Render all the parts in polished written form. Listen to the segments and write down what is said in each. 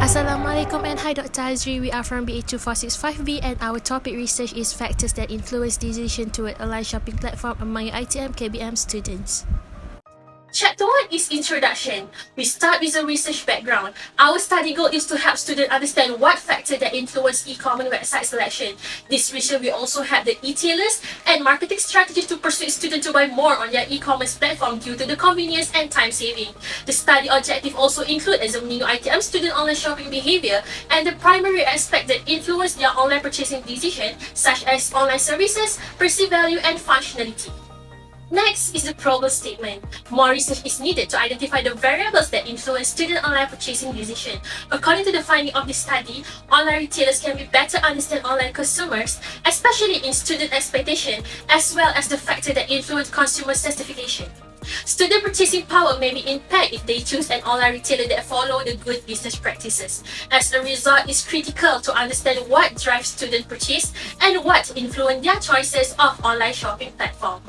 Assalamualaikum and hi Dr. Azri. We are from BA2465B and our topic research is factors that influence decision toward online shopping platform among UiTM KBM students. Chapter 1 is Introduction. We start with a research background. Our study goal is to help students understand what factors that influence e-commerce website selection. This research will also help the e-tailers and marketing strategies to persuade students to buy more on their e-commerce platform due to the convenience and time saving. The study objective also include examining UiTM student online shopping behavior and the primary aspect that influence their online purchasing decision, such as online services, perceived value, and functionality. Next is the problem statement. More research is needed to identify the variables that influence student online purchasing decision. According to the finding of this study, online retailers can be better understand online consumers, especially in student expectation, as well as the factor that influence consumer certification. Student purchasing power may be impaired if they choose an online retailer that follow the good business practices. As a result, it's critical to understand what drives student purchase and what influence their choices of online shopping platform.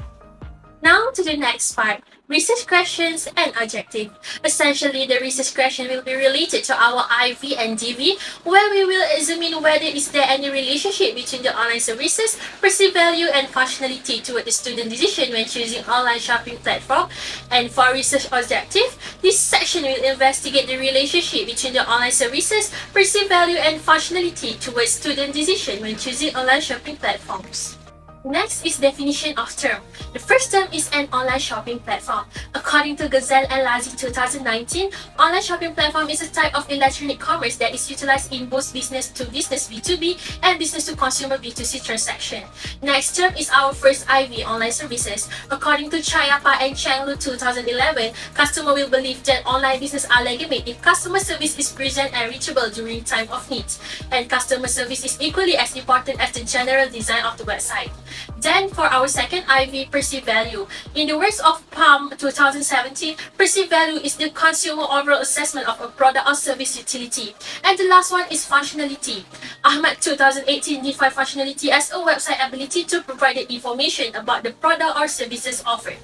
Now to the next part, research questions and objective. Essentially, the research question will be related to our IV and DV, where we will examine whether is there any relationship between the online services, perceived value, and functionality toward the student decision when choosing online shopping platform. And for research objective, this section will investigate the relationship between the online services, perceived value, and functionality towards student decision when choosing online shopping platforms. Next is definition of term. The first term is an online shopping platform. According to Gazelle and Lazi 2019, online shopping platform is a type of electronic commerce that is utilized in both business-to-business B2B and business-to-consumer B2C transaction. Next term is our first IV, online services. According to Chayapa and Chenglu 2011, customer will believe that online business are legitimate if customer service is present and reachable during time of need, and customer service is equally as important as the general design of the website. Then for our second IV, perceived value. In the words of Palm 2017, perceived value is the consumer overall assessment of a product or service utility. And the last one is functionality. Ahmad 2018 defined functionality as a website ability to provide the information about the product or services offered.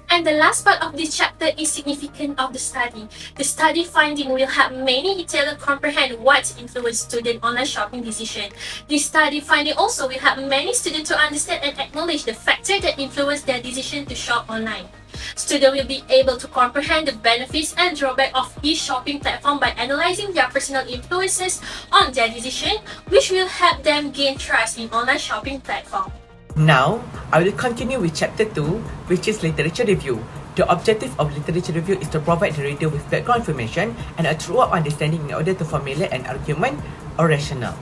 And the last part of this chapter is significance of the study. The study finding will help many retailers comprehend what influenced student online shopping decision. This study finding also will help many students to understand and acknowledge the factor that influence their decision to shop online. Students will be able to comprehend the benefits and drawbacks of each shopping platform by analyzing their personal influences on their decision, which will help them gain trust in online shopping platform. Now, I will continue with Chapter 2, which is Literature Review. The objective of Literature Review is to provide the reader with background information and a thorough understanding in order to formulate an argument or rationale.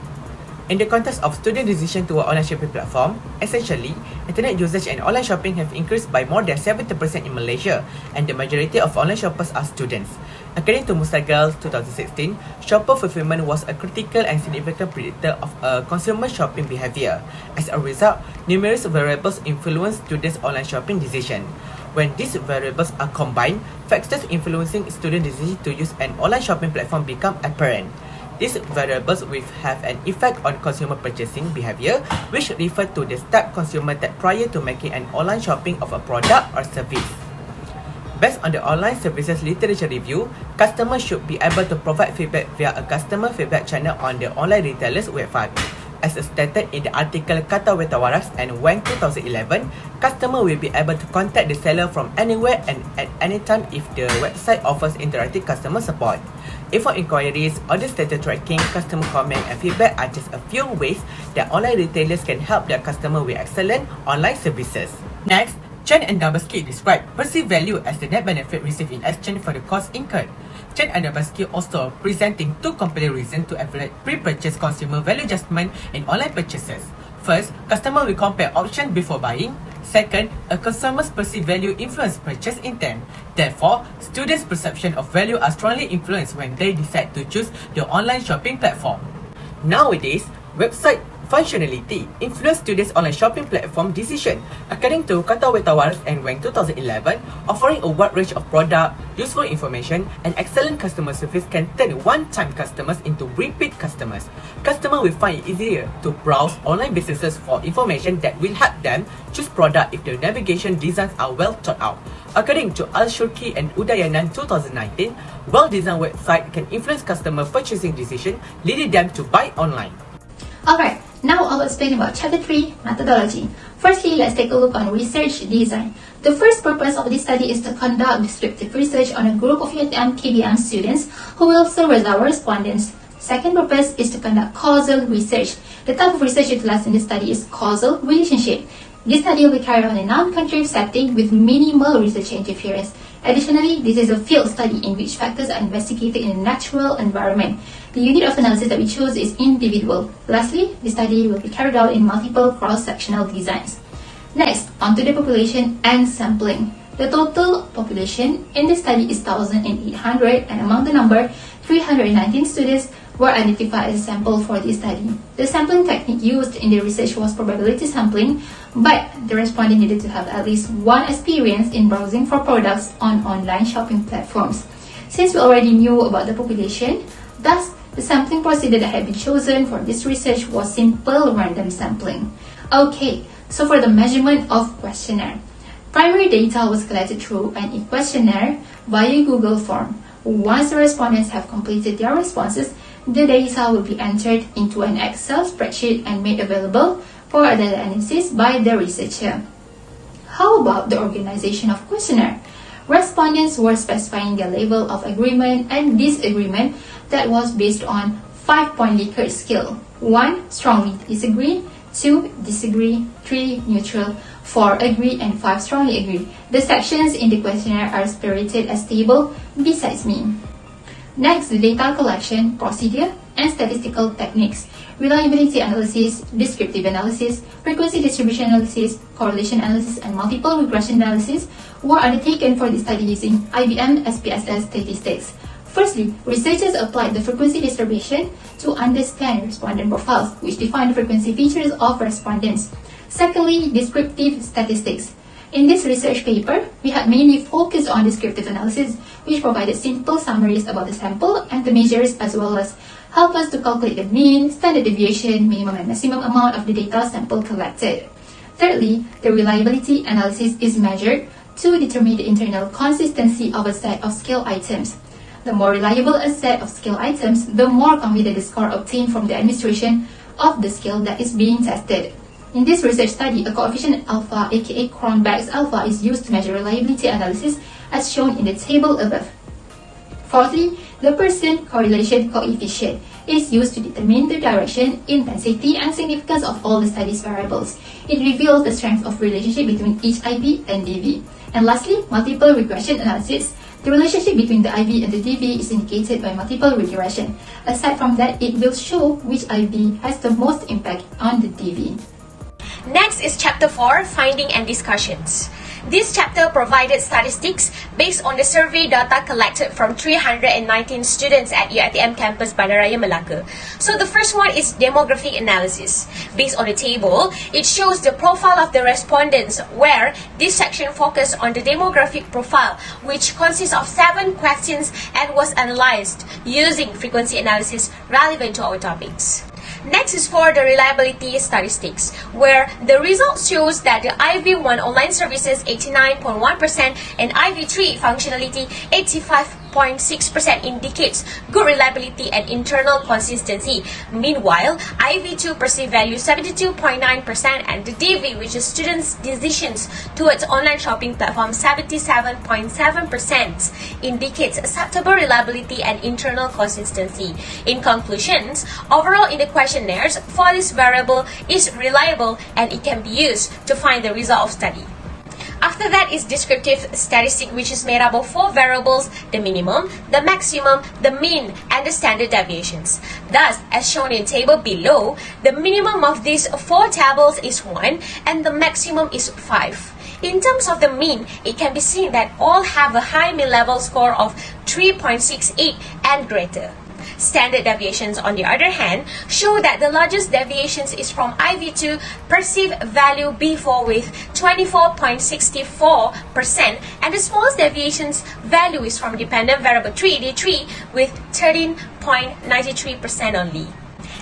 In the context of student decision to an online shopping platform, essentially, internet usage and online shopping have increased by more than 70% in Malaysia, and the majority of online shoppers are students. According to Mustagal 2016, shopper fulfillment was a critical and significant predictor of consumer shopping behavior. As a result, numerous variables influence students' online shopping decision. When these variables are combined, factors influencing student decision to use an online shopping platform become apparent. These variables will have an effect on consumer purchasing behavior, which refer to the step consumer take prior to making an online shopping of a product or service. Based on the online services literature review, customers should be able to provide feedback via a customer feedback channel on the online retailer's website. As stated in the article Kata Wetawaras and Wang 2011, customer will be able to contact the seller from anywhere and at any time if the website offers interactive customer support. Info inquiries, order status tracking, customer comment and feedback are just a few ways that online retailers can help their customer with excellent online services. Next, Chen and Dabaski describe perceived value as the net benefit received in exchange for the cost incurred. Chen and Dabaski also presenting two compelling reasons to evaluate pre-purchase consumer value adjustment in online purchases. First, customer will compare options before buying. Second, a consumer's perceived value influences purchase intent. Therefore, students' perception of value are strongly influenced when they decide to choose the online shopping platform. Nowadays, websites Functionality influence students' online shopping platform decision. According to Kata Wetawaras and Wang 2011, offering a wide range of product, useful information, and excellent customer service can turn one-time customers into repeat customers. Customers will find it easier to browse online businesses for information that will help them choose product if their navigation designs are well thought out. According to Al-Shurki and Udayanan 2019, well-designed website can influence customer purchasing decision, leading them to buy online. Alright, now I'll explain about Chapter 3, Methodology. Firstly, let's take a look on research design. The first purpose of this study is to conduct descriptive research on a group of UiTM KBM students who will serve as our respondents. Second purpose is to conduct causal research. The type of research utilized in this study is causal relationship. This study will be carried on in a non-controlled setting with minimal research interference. Additionally, this is a field study in which factors are investigated in a natural environment. The unit of analysis that we chose is individual. Lastly, the study will be carried out in multiple cross-sectional designs. Next, onto the population and sampling. The total population in the study is 1,800, and among the number, 319 students were identified as a sample for this study. The sampling technique used in the research was probability sampling, but the respondent needed to have at least one experience in browsing for products on online shopping platforms. Since we already knew about the population, thus the sampling procedure that had been chosen for this research was simple random sampling. Okay, so for the measurement of questionnaire, primary data was collected through an e-questionnaire via Google form. Once the respondents have completed their responses, the data will be entered into an Excel spreadsheet and made available for data analysis by the researcher. How about the organization of questionnaire? Respondents were specifying their level of agreement and disagreement that was based on 5-point Likert scale. 1. Strongly disagree, 2. Disagree, 3. Neutral, 4. Agree, and 5. Strongly agree. The sections in the questionnaire are separated as table besides mean. Next, the data collection, procedure, and statistical techniques. Reliability analysis, descriptive analysis, frequency distribution analysis, correlation analysis, and multiple regression analysis were undertaken for this study using IBM SPSS statistics. Firstly, researchers applied the frequency distribution to understand respondent profiles, which define the frequency features of respondents. Secondly, descriptive statistics. In this research paper, we had mainly focused on descriptive analysis, which provided simple summaries about the sample and the measures, as well as help us to calculate the mean, standard deviation, minimum and maximum amount of the data sample collected. Thirdly, the reliability analysis is measured to determine the internal consistency of a set of scale items. The more reliable a set of scale items, the more confident the score obtained from the administration of the scale that is being tested. In this research study, a coefficient alpha, aka Cronbach's alpha, is used to measure reliability analysis as shown in the table above. Fourthly, the percent correlation coefficient is used to determine the direction, intensity, and significance of all the study's variables. It reveals the strength of relationship between each IB and DV. And lastly, multiple regression analysis. The relationship between the IB and the DV is indicated by multiple regression. Aside from that, it will show which IB has the most impact on the DV. Next is Chapter 4, Finding and Discussions. This chapter provided statistics based on the survey data collected from 319 students at UiTM campus Bandaraya, Melaka. So the first one is demographic analysis. Based on the table, it shows the profile of the respondents, where this section focused on the demographic profile, which consists of 7 questions and was analyzed using frequency analysis relevant to our topics. Next is for the reliability statistics, where the results shows that the IV1 online services 89.1% and IV3 functionality 85.6% indicates good reliability and internal consistency. Meanwhile, IV2 perceived value 72.9% and the DV, which is students' decisions towards online shopping platform, 77.7% indicates acceptable reliability and internal consistency. In conclusions, overall in the questionnaires, for this variable is reliable and it can be used to find the result of study. After that is descriptive statistic, which is made up of 4 variables: the minimum, the maximum, the mean, and the standard deviations. Thus, as shown in table below, the minimum of these 4 tables is 1 and the maximum is 5. In terms of the mean, it can be seen that all have a high mean level score of 3.68 and greater. Standard deviations, on the other hand, show that the largest deviations is from IV2 perceived value B4 with 24.64%, and the smallest deviations value is from dependent variable 3 D3 with 13.93% only.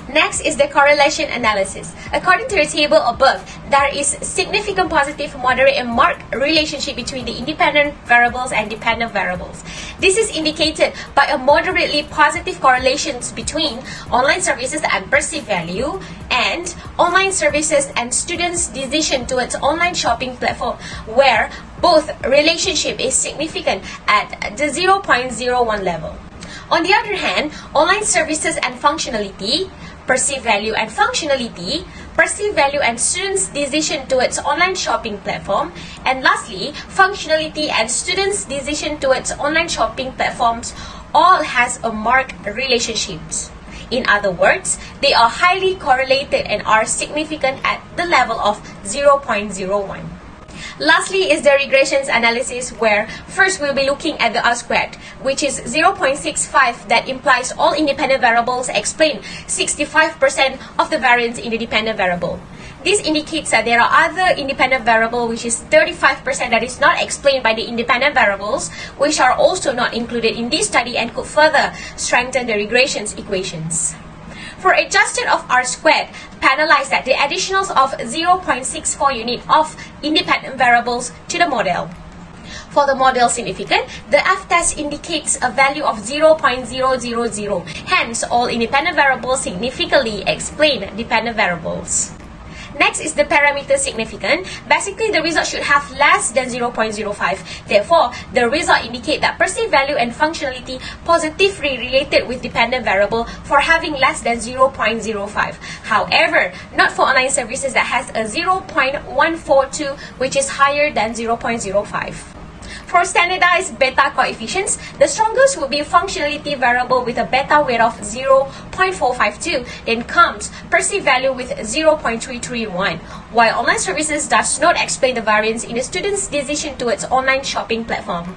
Next is the correlation analysis. According to the table above, there is significant positive, moderate, and marked relationship between the independent variables and dependent variables. This is indicated by a moderately positive correlations between online services and perceived value and online services and students' decision towards online shopping platform, where both relationship is significant at the 0.01 level. On the other hand, online services and functionality, perceived value and functionality, perceived value and students' decision towards online shopping platform, and lastly, functionality and students' decision towards online shopping platforms all has a marked relationships. In other words, they are highly correlated and are significant at the level of 0.01. Lastly is the regressions analysis, where first we'll be looking at the R-squared, which is 0.65, that implies all independent variables explain 65% of the variance in the dependent variable. This indicates that there are other independent variable, which is 35%, that is not explained by the independent variables, which are also not included in this study and could further strengthen the regressions equations. For adjusted of R-squared, penalize that the additionals of 0.64 unit of independent variables to the model. For the model significant, the F-test indicates a value of 0.000. Hence, all independent variables significantly explain dependent variables. Next is the parameter significant. Basically, the result should have less than 0.05. Therefore, the result indicate that perceived value and functionality positively related with dependent variable for having less than 0.05. However, not for online services that has a 0.142, which is higher than 0.05. For standardized beta coefficients, the strongest would be functionality variable with a beta weight of 0.452, then comes perceived value with 0.331, while online services does not explain the variance in the student's decision towards online shopping platform.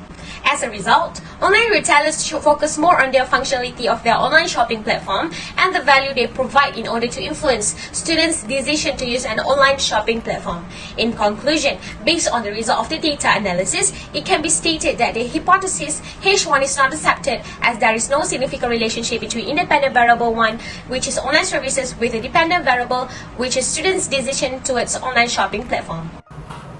As a result, online retailers should focus more on their functionality of their online shopping platform and the value they provide in order to influence students' decision to use an online shopping platform. In conclusion, based on the result of the data analysis, it can be stated that the hypothesis H1 is not accepted, as there is no significant relationship between independent variable 1, which is online services, with a dependent variable, which is students' decision towards online shopping platform.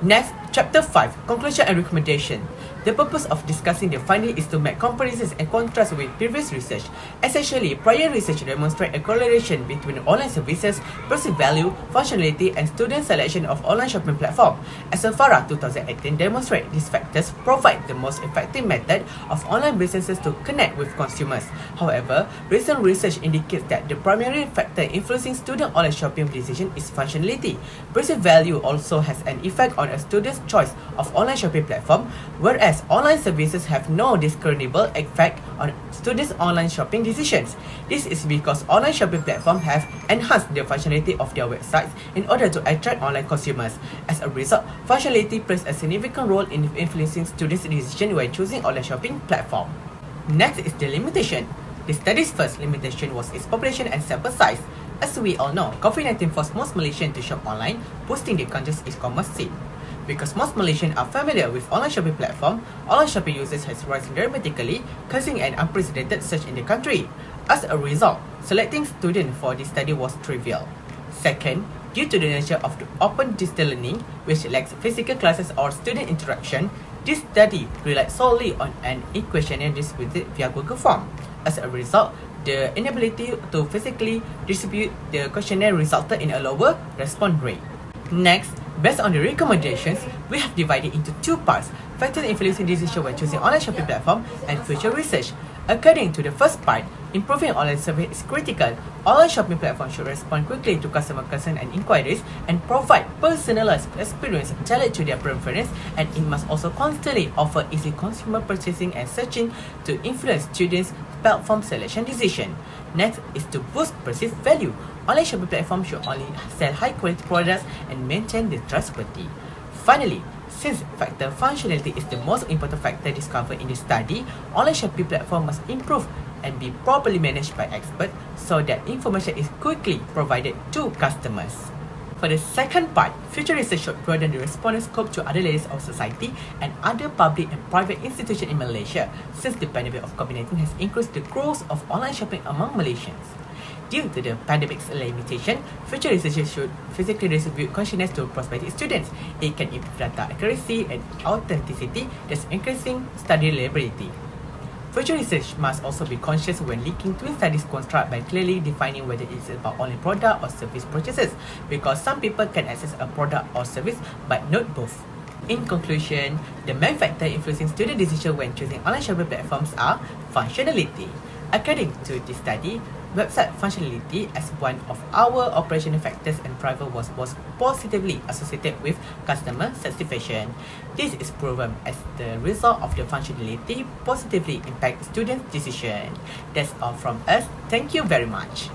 Next, Chapter 5, Conclusion and Recommendation. The purpose of discussing the finding is to make comparisons and contrast with previous research. Essentially, prior research demonstrates a correlation between online services, perceived value, functionality, and student selection of online shopping platform. As Farah 2018 demonstrates, these factors provide the most effective method of online businesses to connect with consumers. However, recent research indicates that the primary factor influencing student online shopping decision is functionality. Perceived value also has an effect on a student's choice of online shopping platform, whereas online services have no discernible effect on students' online shopping decisions. This is because online shopping platforms have enhanced the functionality of their websites in order to attract online consumers. As a result, functionality plays a significant role in influencing students' decision when choosing online shopping platform. Next is the limitation. The study's first limitation was its population and sample size. As we all know, COVID-19 forced most Malaysians to shop online, boosting the country's e-commerce scene. Because most Malaysians are familiar with online shopping platform, online shopping usage has risen dramatically, causing an unprecedented surge in the country. As a result, selecting students for this study was trivial. Second, due to the nature of the open distance learning, which lacks physical classes or student interaction, this study relied solely on an e-questionnaire distributed via Google Form. As a result, the inability to physically distribute the questionnaire resulted in a lower response rate. Next, based on the recommendations, we have divided into two parts: factors influencing decision when choosing online shopping platform and future research. According to the first part, improving online service is critical. Online shopping platforms should respond quickly to customer concerns and inquiries and provide personalized experience tailored to their preference, and it must also constantly offer easy consumer purchasing and searching to influence students' platform selection decision. Next is to boost perceived value. Online shopping platforms should only sell high-quality products and maintain the trustworthy. Finally, since factor functionality is the most important factor discovered in the study, online shopping platform must improve and be properly managed by experts so that information is quickly provided to customers. For the second part, future research should broaden the respondent scope to other layers of society and other public and private institutions in Malaysia, since the pandemic of COVID-19 has increased the growth of online shopping among Malaysians. Due to the pandemic's limitation, future researchers should physically distribute questionnaires to prospective students. It can improve data accuracy and authenticity, thus increasing study reliability. Future research must also be conscious when linking twin studies construct by clearly defining whether it's about only product or service purchases, because some people can access a product or service but not both. In conclusion, the main factor influencing student decision when choosing online shopping platforms are functionality. According to this study, website functionality as one of our operational factors and driver was positively associated with customer satisfaction. This is proven as the result of the functionality positively impact students' decision. That's all from us. Thank you very much.